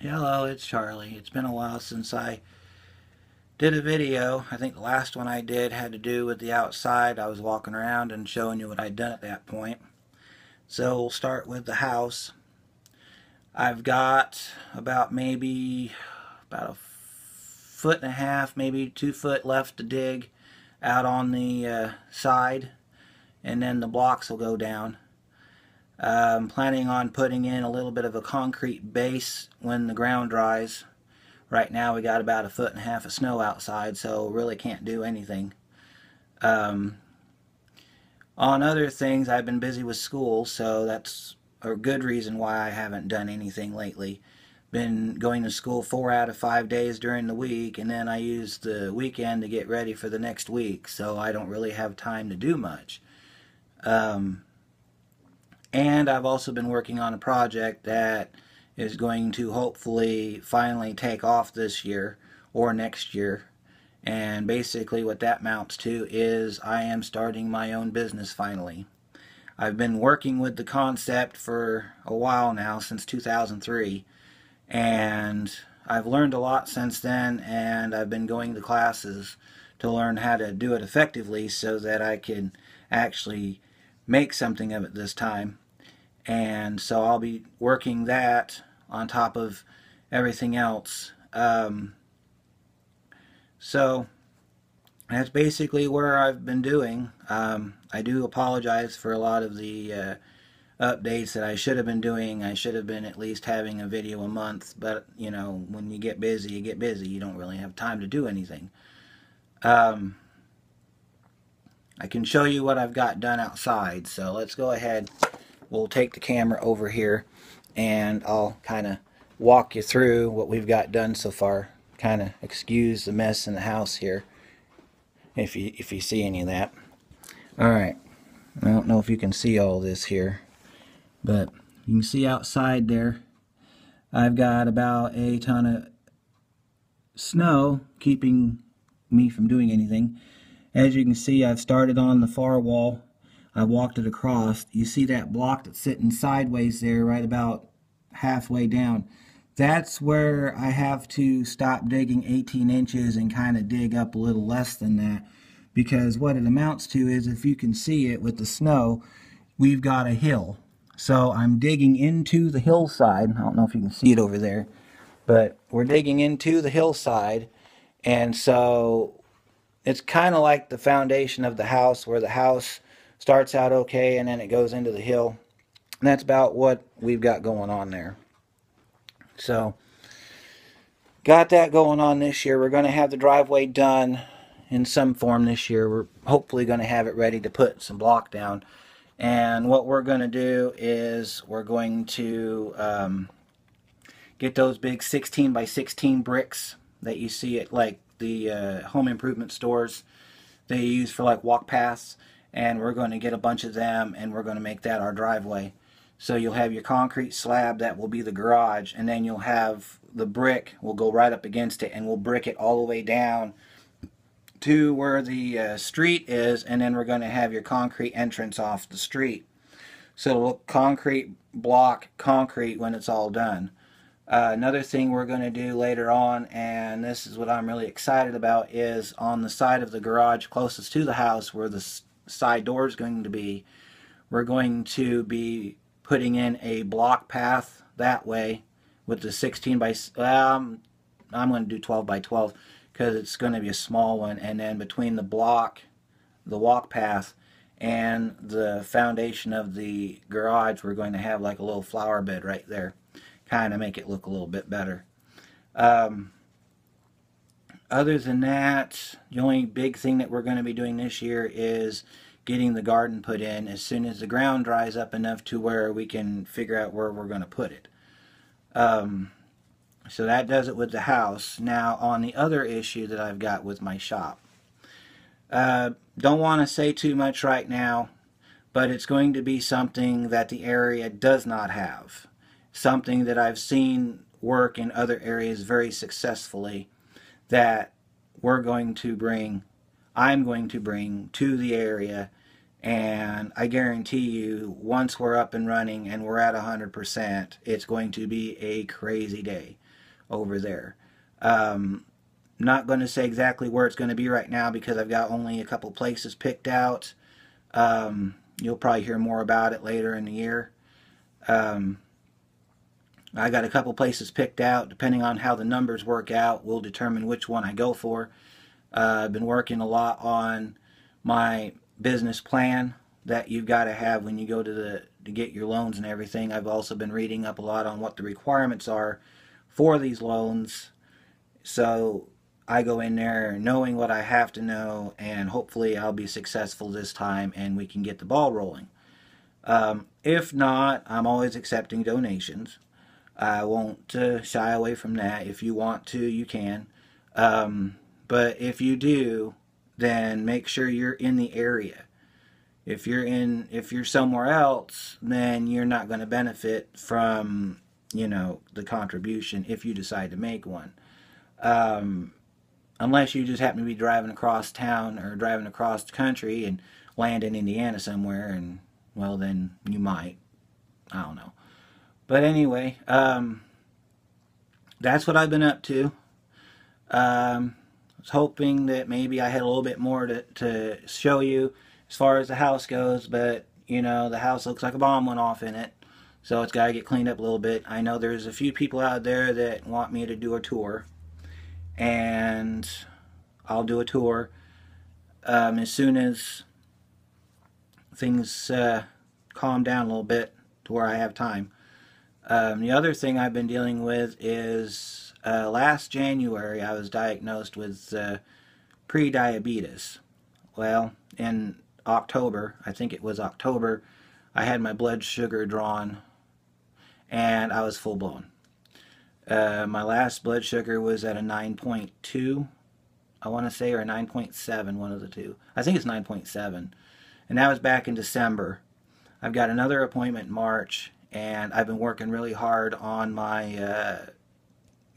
Hello, it's Charlie. It's been a while since I did a video. I think the last one I did had to do with the outside. I was walking around and showing you what I'd done at that point. So we'll start with the house. I've got about a foot and a half, maybe 2 foot left to dig out on the side, and then the blocks will go down. I'm planning on putting in a little bit of a concrete base when the ground dries. Right now we got about a foot and a half of snow outside, so really can't do anything. Um, on other things, I've been busy with school, so that's a good reason why I haven't done anything lately. Been going to school 4 out of 5 days during the week, and then I use the weekend to get ready for the next week, so I don't really have time to do much. Um, and I've also been working on a project that is going to hopefully finally take off this year or next year. And basically what that amounts to is I am starting my own business finally. I've been working with the concept for a while now, since 2003, and I've learned a lot since then, and I've been going to classes to learn how to do it effectively so that I can actually make something of it this time. And so I'll be working that on top of everything else. So that's basically where I've been doing. I do apologize for a lot of the updates that I should have been doing. I should have been at least having a video a month, but you know, when you get busy, you get busy. You don't really have time to do anything. Um, I can show you what I've got done outside, so let's go ahead. We'll take the camera over here and I'll kind of walk you through what we've got done so far. Kind of excuse the mess in the house here if you see any of that. Alright, I don't know if you can see all this here, but you can see outside there I've got about a ton of snow keeping me from doing anything. As you can see, I've started on the far wall. I walked it across. You see that block that's sitting sideways there, right about halfway down. That's where I have to stop digging 18 inches and kind of dig up a little less than that. Because what it amounts to is, if you can see it with the snow, we've got a hill. So I'm digging into the hillside. I don't know if you can see it over there, but we're digging into the hillside. And so it's kind of like the foundation of the house, where the house starts out okay and then it goes into the hill. And that's about what we've got going on there. So, got that going on this year. We're going to have the driveway done in some form this year. We're hopefully going to have it ready to put some block down. And what we're going to do is we're going to get those big 16 by 16 bricks that you see at like the home improvement stores they use for like walk paths, and we're going to get a bunch of them and we're going to make that our driveway. So you'll have your concrete slab that will be the garage, and then you'll have the brick will go right up against it, and we'll brick it all the way down to where the street is, and then we're going to have your concrete entrance off the street. So it'll look concrete block concrete when it's all done. Another thing we're going to do later on, and this is what I'm really excited about, is on the side of the garage closest to the house where the side door is going to be, we're going to be putting in a block path that way with the 16 by, I'm going to do 12 by 12 because it's going to be a small one, and then between the block, the walk path, and the foundation of the garage, we're going to have like a little flower bed right there. Kind of make it look a little bit better. Other than that, the only big thing that we're going to be doing this year is getting the garden put in as soon as the ground dries up enough to where we can figure out where we're going to put it. So that does it with the house. Now on the other issue that I've got with my shop. Don't want to say too much right now, but it's going to be something that the area does not have. Something that I've seen work in other areas very successfully, that I'm going to bring to the area, and I guarantee you, once we're up and running and we're at 100%, it's going to be a crazy day. over there. Not going to say exactly where it's going to be right now because I've got only a couple places picked out. You'll probably hear more about it later in the year. I got a couple places picked out. Depending on how the numbers work out, will determine which one I go for. I've been working a lot on my business plan that you've got to have when you go to get your loans and everything. I've also been reading up a lot on what the requirements are for these loans, so I go in there knowing what I have to know, and hopefully I'll be successful this time and we can get the ball rolling. If not, I'm always accepting donations. I won't shy away from that. If you want to, you can. But if you do, then make sure you're in the area. If you're somewhere else, then you're not going to benefit from, the contribution if you decide to make one. Unless you just happen to be driving across town or driving across the country and land in Indiana somewhere, and, well, then you might. I don't know. But anyway, that's what I've been up to. I was hoping that maybe I had a little bit more to show you as far as the house goes, but, the house looks like a bomb went off in it. So it's got to get cleaned up a little bit. I know there's a few people out there that want me to do a tour. And I'll do a tour as soon as things calm down a little bit to where I have time. The other thing I've been dealing with is last January I was diagnosed with pre-diabetes. Well, in October, I think it was October, I had my blood sugar drawn and I was full blown. My last blood sugar was at a 9.2, I want to say, or a 9.7, one of the two. I think it's 9.7. And that was back in December. I've got another appointment in March, and I've been working really hard on my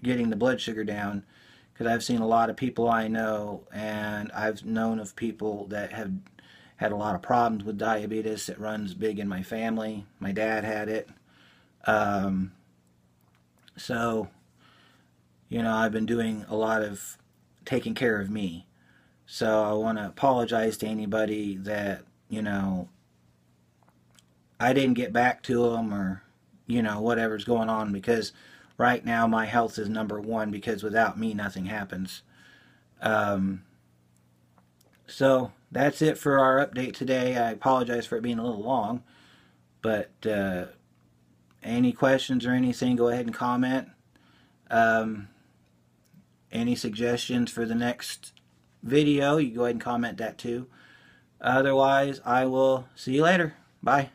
getting the blood sugar down, because I've seen a lot of people I know, and I've known of people that have had a lot of problems with diabetes. It runs big in my family. My dad had it. So, I've been doing a lot of taking care of me. So I want to apologize to anybody that, I didn't get back to them, or, whatever's going on, because right now my health is number one, because without me nothing happens. So that's it for our update today. I apologize for it being a little long, but any questions or anything, go ahead and comment. Any suggestions for the next video, you go ahead and comment that too. Otherwise, I will see you later. Bye.